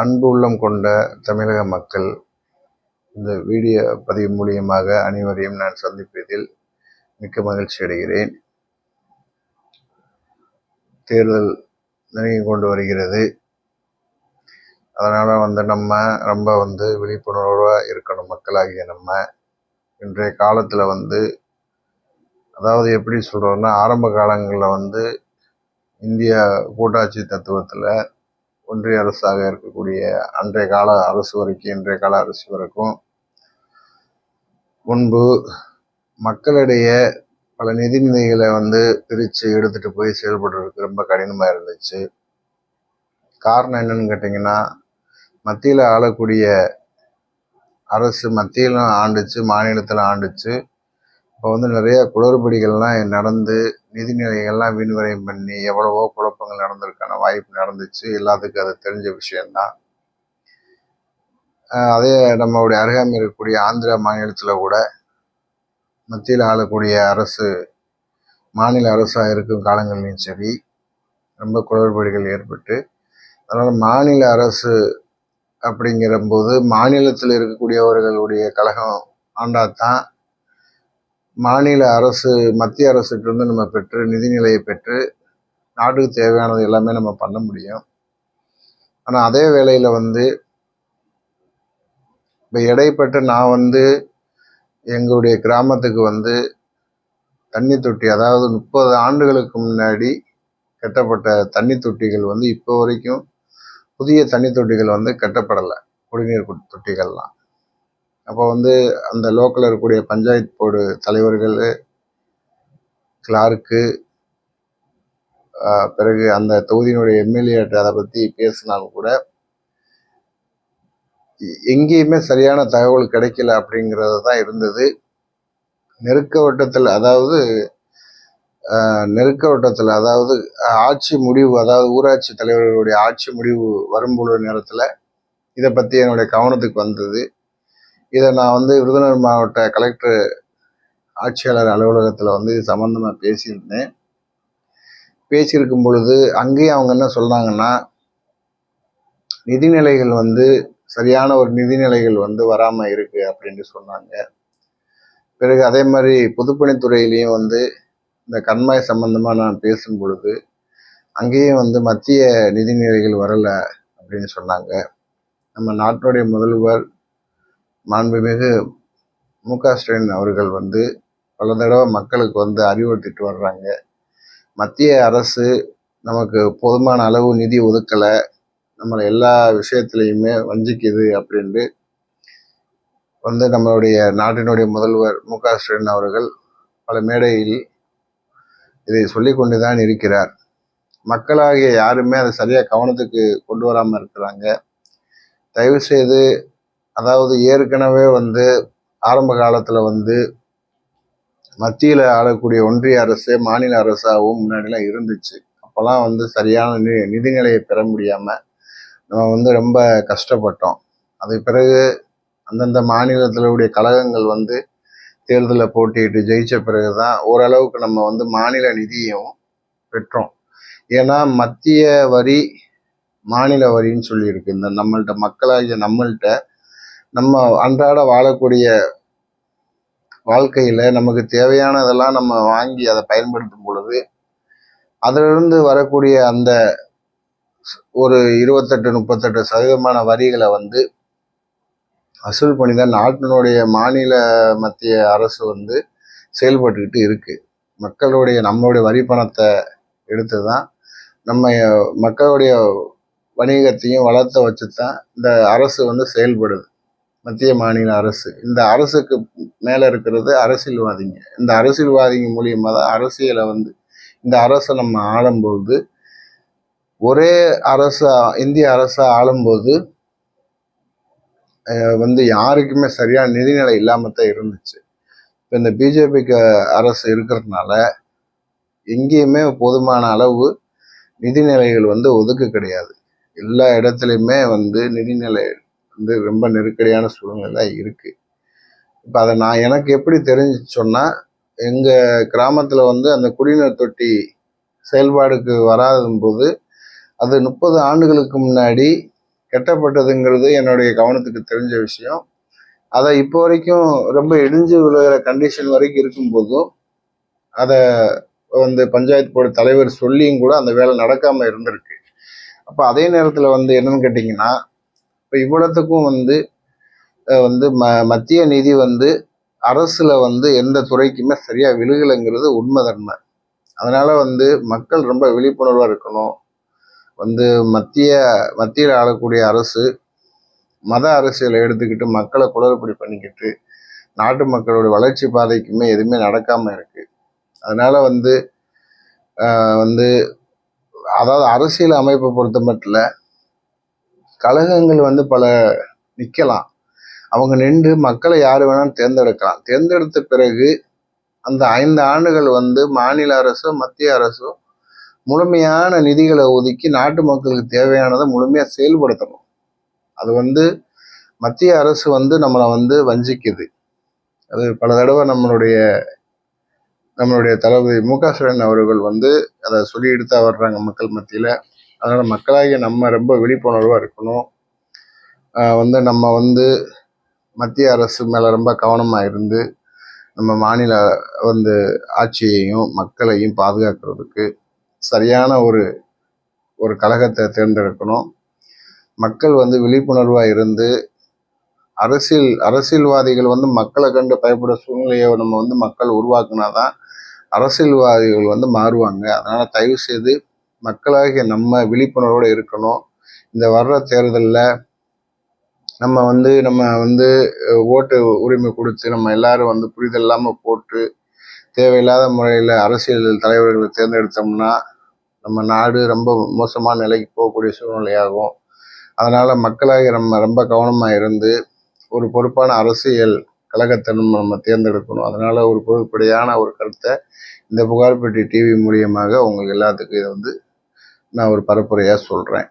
அன்பு உள்ளம் கொண்ட தமிழக மக்கள், இந்த வீடியோ பதிவு மூலியமாக அனைவரையும் நான் சந்திப்பதில் மிக்க மகிழ்ச்சி அடைகிறேன். தேர்தல் நெருங்கி கொண்டு வருகிறது. அதனால் நம்ம ரொம்ப விழிப்புணர்வாக இருக்கணும். மக்களாகிய நம்ம இன்றைய காலத்தில் அதாவது எப்படி சொல்கிறோன்னா, ஆரம்ப காலங்களில் இந்தியா கூட்டாட்சி தத்துவத்தில் ஒன்றிய அரசாக இருக்கக்கூடிய அன்றைய கால அரசு வரைக்கும் இன்றைய கால அரசு வரைக்கும் முன்பு மக்களிடையே பல நிதிநிலைகளை பிரித்து எடுத்துகிட்டு போய் செயல்படுறதுக்கு ரொம்ப கடினமாக இருந்துச்சு. காரணம் என்னன்னு கேட்டிங்கன்னா, மத்தியில் ஆளக்கூடிய அரசு மத்தியிலும் ஆண்டுச்சு, மாநிலத்தில் ஆண்டுச்சு. இப்போ நிறைய குளறுபடிகள்லாம் நடந்து நிதிநிலைகள்லாம் வீண்விரயம் பண்ணி எவ்வளவோ குழப்பங்கள் நடந்திருக்கான வாய்ப்பு நடந்துச்சு. எல்லாத்துக்கும் அது தெரிஞ்ச விஷயம்தான். அதே நம்மளுடைய அருகாமையில் இருக்கக்கூடிய ஆந்திரா மாநிலத்தில் கூட மத்தியில் ஆளக்கூடிய அரசு மாநில அரசாக இருக்கும் காலங்கள்லையும் சரி ரொம்ப குளறுபடிகள் ஏற்பட்டு, அதனால் மாநில அரசு அப்படிங்கிற போது மாநிலத்தில் இருக்கக்கூடியவர்களுடைய கழகம் ஆண்டாதான் மாநில அரசு மத்திய அரசுகிட்ட நம்ம பெற்று நிதிநிலையை பெற்று நாட்டுக்கு தேவையானது எல்லாமே நம்ம பண்ண முடியும். ஆனால் அதே வேளையில் இப்போ இடைப்பட்டு நான் எங்களுடைய கிராமத்துக்கு தண்ணி தொட்டி, அதாவது 30 ஆண்டுகளுக்கு முன்னாடி கட்டப்பட்ட தண்ணி தொட்டிகள் இப்போ வரைக்கும் புதிய தண்ணி தொட்டிகள் கட்டப்படலை, குடிநீர் தொட்டிகள்லாம். அப்போ அந்த லோக்கலில் இருக்கக்கூடிய பஞ்சாயத்து போர்டு தலைவர்கள், கிளார்க்கு, பிறகு அந்த தொகுதியினுடைய எம்எல்ஏட்ட அதை பற்றி பேசினாலும் கூட எங்கேயுமே சரியான தகவல் கிடைக்கல அப்படிங்கிறது தான் இருந்தது. நெருக்க வட்டத்தில் அதாவது ஆட்சி முடிவு, அதாவது ஊராட்சி தலைவர்களுடைய ஆட்சி முடிவு வரும்பொழுது நேரத்தில் இதை பற்றி என்னுடைய கவனத்துக்கு வந்தது. இதை நான் விருதுநகர் மாவட்ட கலெக்டர் ஆட்சியாளர் அலுவலகத்தில் இது சம்மந்தமாக பேசியிருந்தேன். பேசியிருக்கும் பொழுது அங்கேயும் அவங்க என்ன சொல்கிறாங்கன்னா, நிதிநிலைகள் சரியான ஒரு நிதிநிலைகள் வராமல் இருக்கு அப்படின்ட்டு சொன்னாங்க. பிறகு அதே மாதிரி பொதுப்பணித்துறையிலையும் இந்த கண்மாய் சம்பந்தமாக நான் பேசும் பொழுது அங்கேயும் மத்திய நிதிநிலைகள் வரலை அப்படின்னு சொன்னாங்க. நம்ம நாட்டினுடைய முதல்வர் மாண்புமிகு மு.க. ஸ்டாலின் அவர்கள் பல தடவை மக்களுக்கு அறிவுறுத்திட்டு வர்றாங்க. மத்திய அரசு நமக்கு போதுமான அளவு நிதி ஒதுக்கலை, நம்மளை எல்லா விஷயத்துலையுமே வஞ்சிக்குது அப்படின்ட்டு நம்மளுடைய நாட்டினுடைய முதல்வர் மு.க. ஸ்டாலின் அவர்கள் பல மேடையில் இதை சொல்லி கொண்டு தான் இருக்கிறார். மக்களாகிய யாருமே அதை சரியாக கவனத்துக்கு கொண்டு வராமல் இருக்கிறாங்க. தயவு செய்து, அதாவது ஏற்கனவே ஆரம்ப காலத்தில் மத்தியில் ஆளக்கூடிய ஒன்றிய அரசு மாநில அரசாகவும் முன்னாடிலாம் இருந்துச்சு. அப்போல்லாம் சரியான நிதிநிலையை பெற முடியாமல் நம்ம ரொம்ப கஷ்டப்பட்டோம். அதுக்கு பிறகு அந்தந்த மாநிலத்திலுடைய கழகங்கள் தேர்தலில் போட்டியிட்டு ஜெயிச்ச பிறகு தான் ஓரளவுக்கு நம்ம மாநில நிதியும் பெற்றோம். ஏன்னா மத்திய வரி மாநில வரின்னு சொல்லியிருக்கு. இந்த நம்மள்கிட்ட மக்களாகிய நம்ம அன்றாட வாழக்கூடிய வாழ்க்கையில் நமக்கு தேவையானதெல்லாம் நம்ம வாங்கி அதை பயன்படுத்தும் பொழுது அதிலிருந்து வரக்கூடிய அந்த ஒரு 28-38% வரிகளை வசூல் பண்ணி தான் நாட்டினுடைய மாநில மத்திய அரசு செயல்பட்டுக்கிட்டு இருக்கு. நம்மளுடைய வரி பணத்தை எடுத்து தான் நம்ம மக்களுடைய வணிகத்தையும் வளர்த்த வச்சு தான் இந்த அரசு செயல்படுது. மத்திய மாநில அரசு, இந்த அரசுக்கு மேலே இருக்கிறது அரசியல்வாதிங்க. இந்த அரசியல்வாதிங்க மூலியமாக தான் அரசியலை இந்த அரசை நம்ம ஆளும்போது, ஒரே அரசு இந்திய அரசை ஆளும்போது யாருக்குமே சரியான நிதிநிலை இல்லாமல் தான் இருந்துச்சு. இப்போ இந்த பிஜேபிக்கு அரசு இருக்கிறதுனால எங்கேயுமே போதுமான அளவு நிதிநிலைகள் ஒதுக்க கிடையாது. எல்லா இடத்துலையுமே நிதிநிலை ரொம்ப நெருக்கடியான சூழ்நிலை இருக்கு. இப்போ அதை எனக்கு எப்படி தெரிஞ்சு சொன்னால், எங்கள் கிராமத்தில் அந்த குடிநீர் தொட்டி செயல்பாடுக்கு வராத போது அது 30 ஆண்டுகளுக்கு முன்னாடி கட்டப்பட்டதுங்கிறது என்னுடைய கவனத்துக்கு தெரிஞ்ச விஷயம். அதை இப்போ வரைக்கும் ரொம்ப இடிஞ்சு விழுகிற கண்டிஷன் வரைக்கும் இருக்கும்போதும் அதை பஞ்சாயத்து போர்டு தலைவர் சொல்லியும் கூட அந்த வேலை நடக்காம இருந்திருக்கு. அப்போ அதே நேரத்தில் என்னன்னு கேட்டிங்கன்னா, இப்போ இவ்வளவுக்கும் மத்திய நிதி அரசுல எந்த துறைக்குமே சரியா விழுகலைங்கிறது உண்மை தன்மை. அதனால மக்கள் ரொம்ப விழிப்புணர்வா இருக்கணும். மத்தியில் ஆளக்கூடிய அரசு மத அரசியலை எடுத்துக்கிட்டு மக்களை குளறுபடி பண்ணிக்கிட்டு நாட்டு மக்களோட வளர்ச்சி பாதைக்குமே எதுவுமே நடக்காம இருக்கு. அதனால அதாவது அரசியல் அமைப்பை பொறுத்த மட்டும் கழகங்கள் பல நிக்கலாம். அவங்க நின்று மக்களை யாரு வேணாலும் தேர்ந்தெடுக்கலாம். தேர்ந்தெடுத்த பிறகு அந்த 5 ஆண்டுகள் மாநில அரசோ மத்திய அரசோ முழுமையான நிதிகளை ஒதுக்கி நாட்டு மக்களுக்கு தேவையானதை முழுமையா செயல்படுத்தணும். அது மத்திய அரசு நம்மளை வஞ்சிக்குது. அது பல தடவை நம்மளுடைய தளபதி மு.க.ஸ்டாலின் அவர்கள் அதை சொல்லிட்டு தான் வர்றாங்க மக்கள் மத்தியில. அதனால மக்களாகிய நம்ம ரொம்ப விழிப்புணர்வா இருக்கணும். நம்ம மத்திய அரசு மேல ரொம்ப கவனமா இருந்து நம்ம மாநில ஆட்சியையும் மக்களையும் பாதுகாக்கிறதுக்கு சரியான ஒரு கழகத்தை தேர்ந்தெடுக்கணும். மக்கள் விழிப்புணர்வா இருந்து அரசியல்வாதிகள் மக்களை கண்டு பயப்பட சூழ்நிலையை நம்ம மக்கள் உருவாக்குனாதான் அரசியல்வாதிகள் மாறுவாங்க. அதனால தயவு செய்து மக்களாகிய நம்ம விழிப்புணர்வோடு இருக்கணும். இந்த வர்ற தேர்தலில் நம்ம ஓட்டு உரிமை கொடுத்து நம்ம எல்லாரும் புரிதல் இல்லாமல் போட்டு தேவையில்லாத முறையில் அரசியல் தலைவர்களை தேர்ந்தெடுத்தோம்னா நம்ம நாடு ரொம்ப மோசமான நிலைக்கு போகக்கூடிய சூழ்நிலையாகும். அதனால மக்களாகிய நம்ம ரொம்ப கவனமாக இருந்து ஒரு பொறுப்பான அரசியல் கழகத்தை நம்ம தேர்ந்தெடுக்கணும். அதனால ஒரு பொதுப்படையான ஒரு கருத்தை இந்த புகார்பெட்டி டிவி மூலியமாக உங்களுக்கு எல்லாத்துக்கும் இதை நான் ஒரு பரப்புரையாக சொல்கிறேன்.